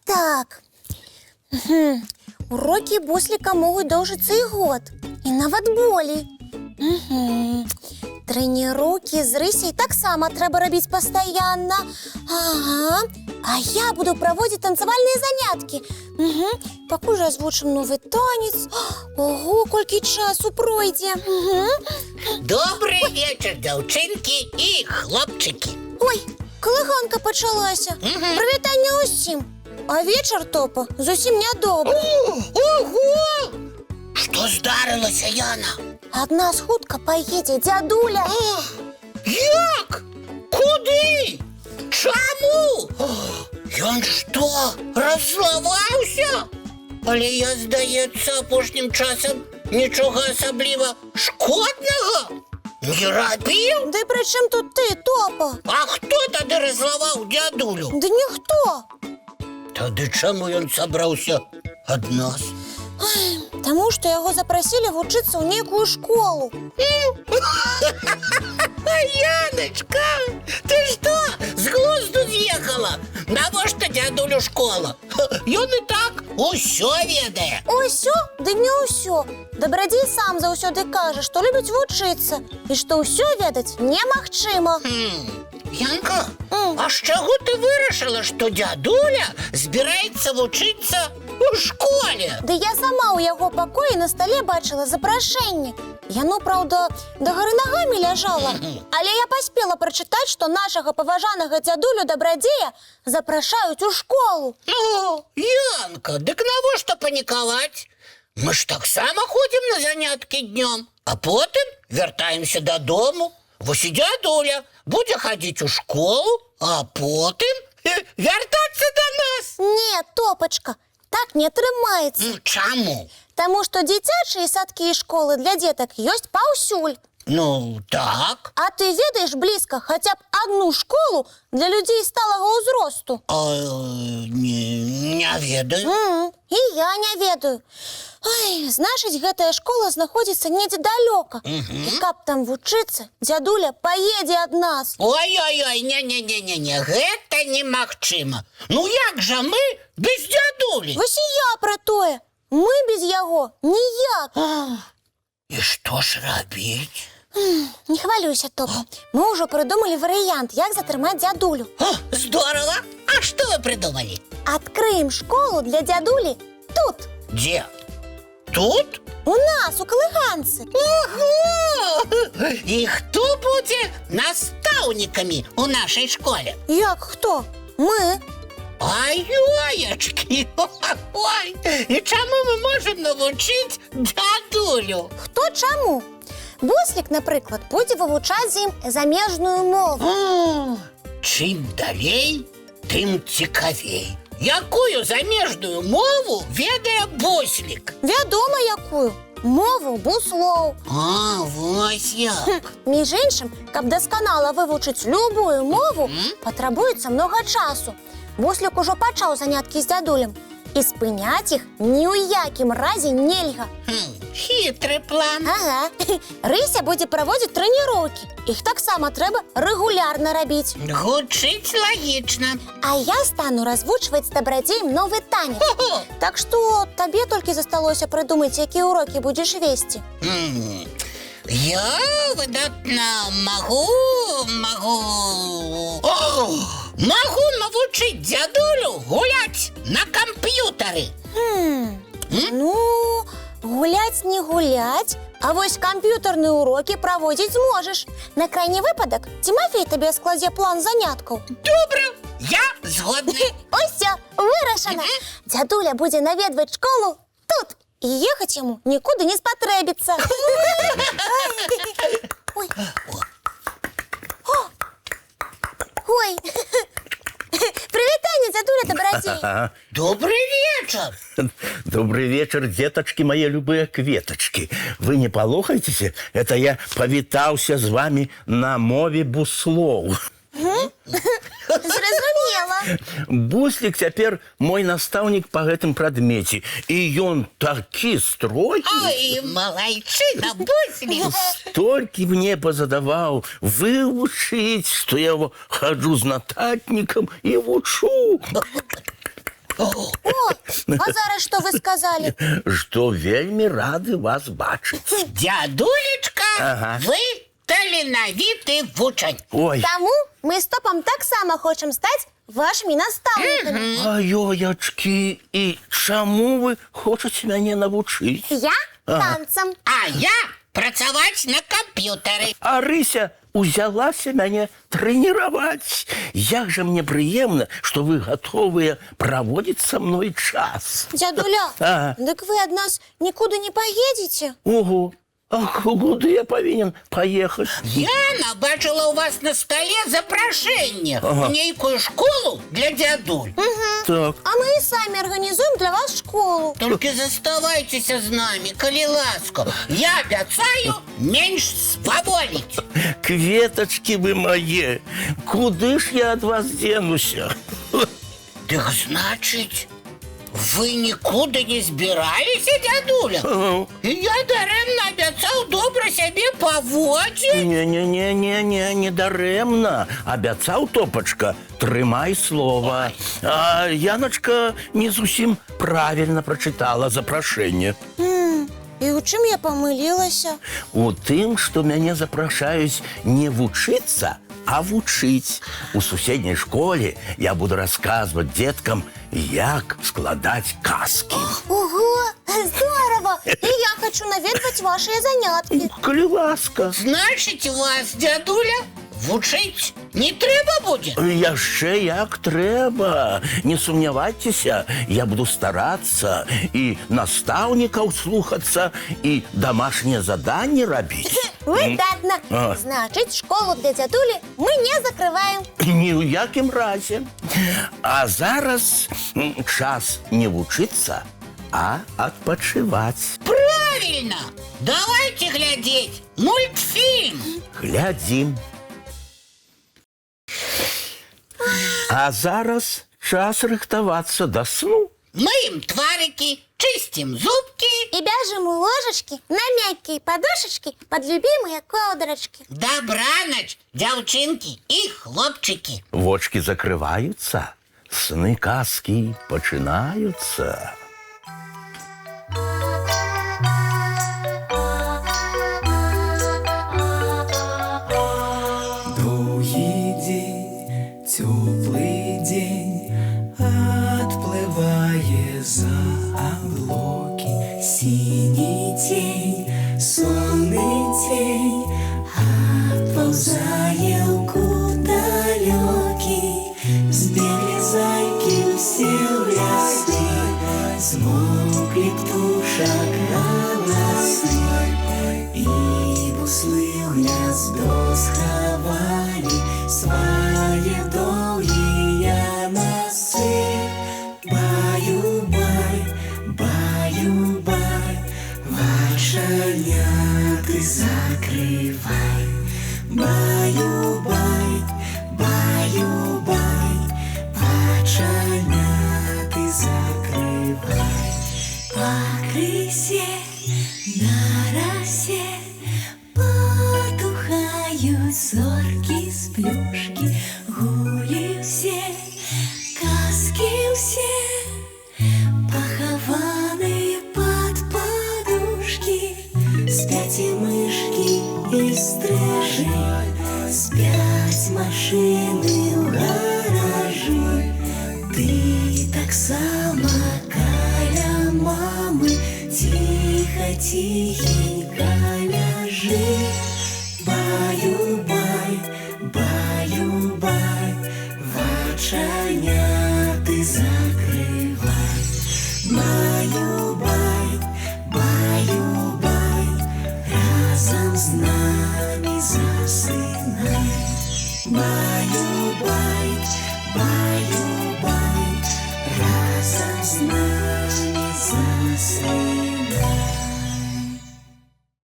Так. Уроки Буслика могут доўжыцца і год, і нават болей. Трэніроўкі з Рысяй таксама трэба рабіць пастаянна. Ага. А я буду праводзіць танцавальныя заняткі. Пакуль развучым новы танец. Ого, колькі часу пройдзе. Добрый вечер, дзяўчынкі і хлопчыкі. Ой, калыганка пачалася. Прывітанне ўсім. А вечар, Топа, зусім нядобры. Ого! Што здарылася, Яна? Ад нас хутка паедзе дзядуля. Як? Куды? Чаму? Ён што, раззлаваўся? Але я, здаецца, апошнім часам нічога асабліва шкоднага не рабіў. Ды пры чым тут ты, Топа? А хто тады раззлаваў дзядулю? Ды ніхто. Тады чаму ён сабраўся ад нас? Таму што яго запрасілі вучыцца ў нейкую школу. Яночка, ты што, з глузду з'ехала? Навошта дзядулю школа? Ён і так усё ведае. Усё? Ды не ўсё. Дабрадзей сам заўсёды кажа, што любіць вучыцца і што ўсё ведаць немагчыма. Янка, а з чаго ты вырашыла, што дзядуля збіраецца вучыцца у школе? Ды я сама ў яго пакоі на стале бачыла запрашэнне. Яно, праўда, дагары нагамі ляжала. Але я паспела прачытаць, што нашага паважанага дзядулю Дабрадзея запрашаюць у школу. Ну, Янка, дык навошта панікаваць? Мы ж таксама ходзім на заняткі днём, а потым вяртаемся дадому. Вось і дзядуля будзе хадзіць у школу, а потым вяртацца да нас. Не, Топачка, так не атрымаецца. Чаму? Таму што дзіцячыя садкі і школы для дзетак ёсць паўсюль. Ну, так. А ты ведаеш блізка хаця б адну школу для людзей сталага ўзросту? Не ведаю. І я не ведаю. Ой, значыць, гэтая школа знаходзіцца недзе далёка. І каб там вучыцца, дзядуля паедзе ад нас. Ой-ой-ой, не, гэта немагчыма. Ну як жа мы без дзядулі? Вось і я пра тое. Мы без яго ніяк. І што ж рабіць? Не хвалюйся, Топа. Мы ўжо прыдумалі варыянт, як затрымаць дзядулю. Здорова! А што вы прыдумалі? Адкрыем школу для дзядулі тут. Дзе? Тут? У нас, у калыганцы. Ого! І хто будзе настаўнікамі ў нашай школе? Як хто? Мы. Ай-ёечкі! Ой! І чаму мы можам навучыць дзядулю? Хто чаму? Буслік, напрыклад, будзе вывучаць з ім замежную мову. Чым далей, тым цікавей. Якую замежную мову ведае Буслік? Вядома, якую. Мову буслоў. Вось як. Між іншым, каб дасканала вывучыць любую мову, патрабуецца многа часу. Буслік ужо пачаў заняткі з дзядулем. І спыняць іх ні ў якім разе нельга. Хітры план. Ага. Рыся будзе праводзіць трэніроўкі. Іх таксама трэба рэгулярна рабіць. Гучыць лагічна. А я стану развучваць з Дабрадзеем новы танец. Так што табе толькі засталося прыдумаць, якія ўрокі будзеш весці. Я выдатна магу навучыць дзядулю гуляць на камп'ютары. Ну, гуляць не гуляць, а вось камп'ютарныя урокі праводзіць зможаш. На крайні выпадак Тимофей табе складзе план заняткаў. Добра, я згодны. Усё, вырашана. Дзядуля будзе наведваць школу тут. І ехаць яму нікуды не спатрэбіцца. Ой. Ой. Прывітанне, дзядуля Дабрадзей. Добрый вечер! Добрый вечер, деточки, мои любые кветочки. Вы не полохайтесь, это я повитался с вами на мове буслов. Зразумела. Буслик теперь мой наставник по гэтым прадмеце. И он таки строгий. Ой, малайчина, Буслик! Столько мне позадавал выучить, что я его хожу с нотатником и учу. О, а зараз что вы сказали? Что вельми рады вас бачить. Дядулечка, Ага. вы таленавіты вучань. Ой, Тому мы с Топом так само хочем стать вашими наставниками. Аёячки, і чаму вы хочаце мяне навучыць? Я танцам. А я працаваць на камп'ютары. А Рыся узялася мяне трэніраваць. Як жа мне прыемна, што вы гатовыя праводзіць са мной час. Дядуля, Ага. так вы от нас никуда не поедете? Ого, а куды я павінен паехаць? Яна бачыла у вас на столе запрашэнне в нейкую школу для дядуль. Так, А мы и сами организуем для вас школу. Только заставайтеся з намі, калі ласка. Я абяцаю менш сваволіць. кветочки вы мае, куды ж я ад вас денуся? Так значыць, вы нікуды не збіраліся, дядуля? Ага. І я дарэмна абяцаў добра сябе паводзіць. Не дарэмна. Абяцаў, Топачка, трымай слова. А Яночка не зусім правильно прочитала запрашэнне. И у чым я помылілася? У тым, што мяне запрашаюць не вучыцца, а вучыць. У суседняй школе я буду расказваць деткам, як складаць казкі. Ого, здорово! И я хочу наведывать ваши занятки. Калі ласка. Значыць, вас, дядуля, вучыць не трэба будзе? Яшчэ як трэба. Не сумнявайцеся, я буду старацца і настаўнікаў слухацца, і домашнія заданні рабіць. Выдатно. А. Значит, школу для дядули мы не закрываем. Ні ў якім разе. А зараз час не вучыцца, а адпачываць. Правильно! Давайте глядеть мультфильм. Глядзім. А зараз час рыхтавацца да сну. Мыем тварики, чистим зубки. И бяжем у ложечки на мягкие подушечки под любимые ковдрочки. Добраноч, дзяўчынкі и хлопчики. Вочки закрываюцца, сны казкі пачынаюцца. Долгий день, теплый день, отплывая за облаки. Синий тень, сонный тень, отползая куда далекий. Сбегли зайки все в леске, смолкли птушек голосы. И буслы в гнездо сховали свои долгие носы. Баю-бай, баю-бай, вачаняты закрывай. Баю-бай, баю-бай, вачаняты закрывай. По крысе на росе потухают зорки с плюшки. Гули все, казки все, похованные под подушки. Спят и мышки, и стрижи, спят машины в гаражи. Ты так само каля мамы, тихо-тихенько ляжи. Баю-бай, баю-бай, вачаняты закрывай. Баю-бай, баю-бай, разом с нами засынай. Баю-бай, баю-бай, разом з нами засинай.